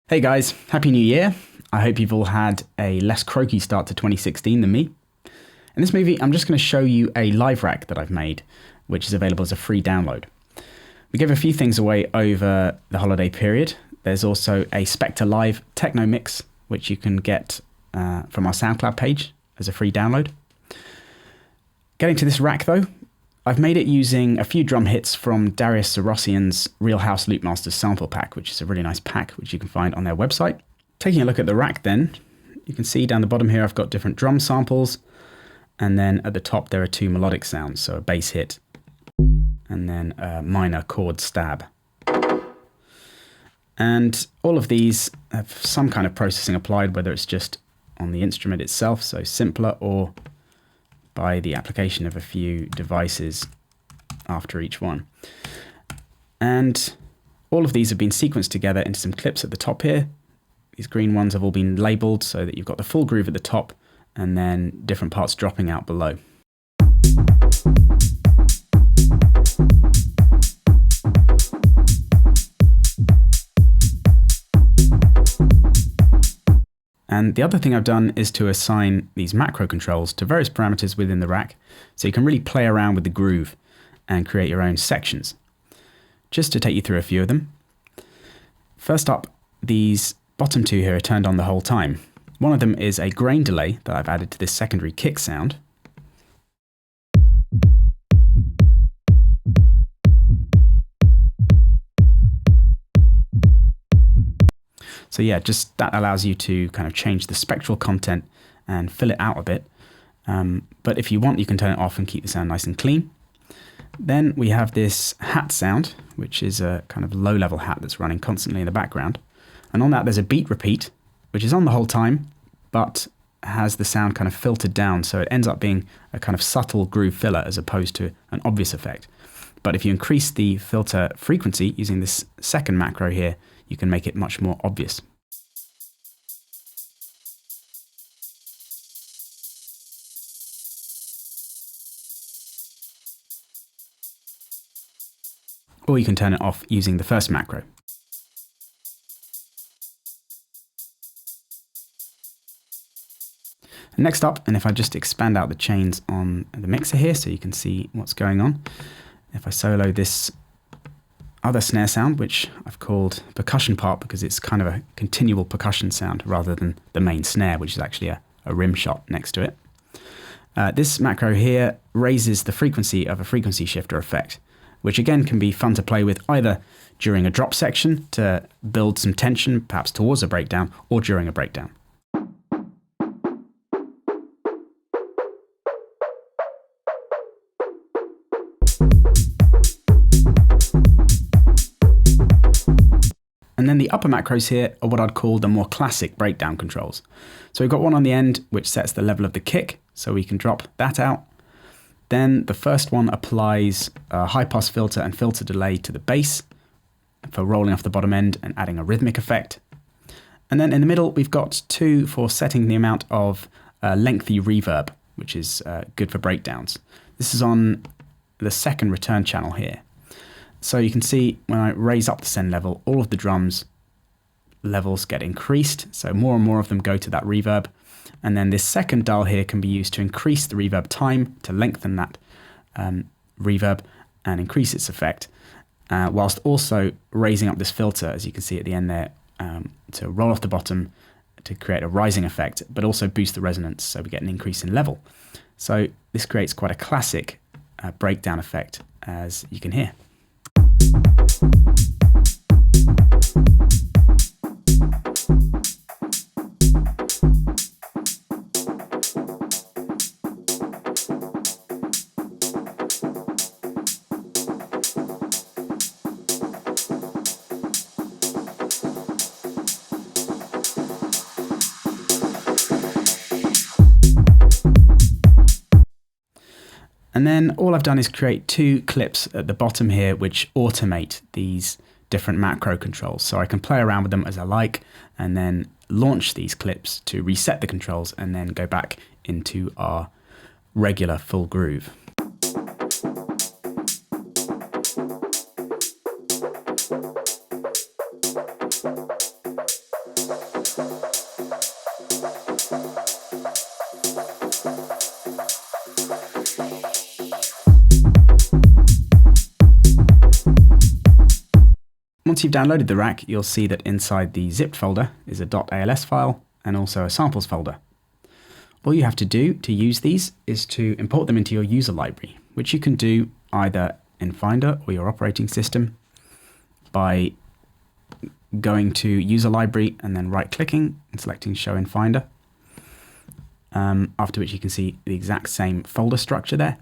Hey guys, Happy New Year. I hope you've all had a less croaky start to 2016 than me. In this movie, I'm just going to show you a live rack that I've made, which is available as a free download. We gave a few things away over the holiday period. There's also a Spectre Live techno mix, which you can get from our SoundCloud page as a free download. Getting to this rack though, I've made it using a few drum hits from Darius Sarosian's Real House Loopmasters sample pack, which is a really nice pack, which you can find on their website. Taking a look at the rack then, you can see down the bottom here I've got different drum samples, and then at the top there are two melodic sounds, so a bass hit and then a minor chord stab. And all of these have some kind of processing applied, whether it's just on the instrument itself, so simpler, or by the application of a few devices after each one. And all of these have been sequenced together into some clips at the top here. These green ones have all been labeled so that you've got the full groove at the top and then different parts dropping out below. And the other thing I've done is to assign these macro controls to various parameters within the rack, so you can really play around with the groove and create your own sections. Just to take you through a few of them. First up, these bottom two here are turned on the whole time. One of them is a grain delay that I've added to this secondary kick sound. So yeah, just that allows you to kind of change the spectral content and fill it out a bit. But if you want, you can turn it off and keep the sound nice and clean. Then we have this hat sound, which is a kind of low-level hat that's running constantly in the background. And on that, there's a beat repeat, which is on the whole time, but has the sound kind of filtered down. So it ends up being a kind of subtle groove filler as opposed to an obvious effect. But if you increase the filter frequency using this second macro here, you can make it much more obvious. Or you can turn it off using the first macro. And next up, and if I just expand out the chains on the mixer here so you can see what's going on. If I solo this other snare sound, which I've called percussion part because it's kind of a continual percussion sound rather than the main snare, which is actually a rim shot next to it. This macro here raises the frequency of a frequency shifter effect, which again can be fun to play with either during a drop section to build some tension, perhaps towards a breakdown, or during a breakdown. And then the upper macros here are what I'd call the more classic breakdown controls. So we've got one on the end which sets the level of the kick, so we can drop that out. Then the first one applies a high pass filter and filter delay to the bass for rolling off the bottom end and adding a rhythmic effect. And then in the middle we've got two for setting the amount of lengthy reverb, which is good for breakdowns. This is on the second return channel here. So you can see when I raise up the send level, all of the drums levels get increased. So more and more of them go to that reverb. And then this second dial here can be used to increase the reverb time, to lengthen that reverb and increase its effect, whilst also raising up this filter, as you can see at the end there, to roll off the bottom to create a rising effect, but also boost the resonance so we get an increase in level. So this creates quite a classic breakdown effect, as you can hear. And then all I've done is create two clips at the bottom here which automate these different macro controls. So I can play around with them as I like and then launch these clips to reset the controls and then go back into our regular full groove. once you've downloaded the rack, you'll see that inside the zipped folder is a .als file and also a samples folder. All you have to do to use these is to import them into your user library, which you can do either in Finder or your operating system by going to user library and then right-clicking and selecting show in Finder, after which you can see the exact same folder structure there,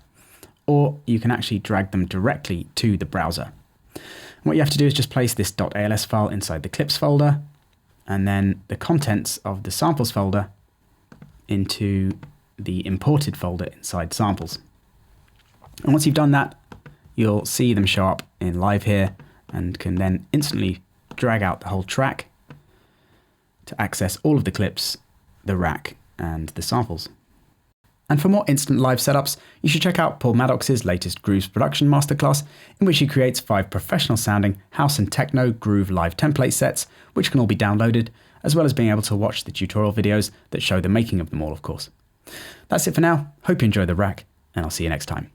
or you can actually drag them directly to the browser. And what you have to do is just place this .als file inside the clips folder and then the contents of the samples folder into the imported folder inside samples. And once you've done that, you'll see them show up in live here and can then instantly drag out the whole track to access all of the clips, the rack, and the samples. And for more instant live setups, you should check out Paul Maddox's latest Grooves production masterclass, in which he creates 5 professional sounding house and techno groove live template sets, which can all be downloaded, as well as being able to watch the tutorial videos that show the making of them all, of course. That's it for now. Hope you enjoy the rack, and I'll see you next time.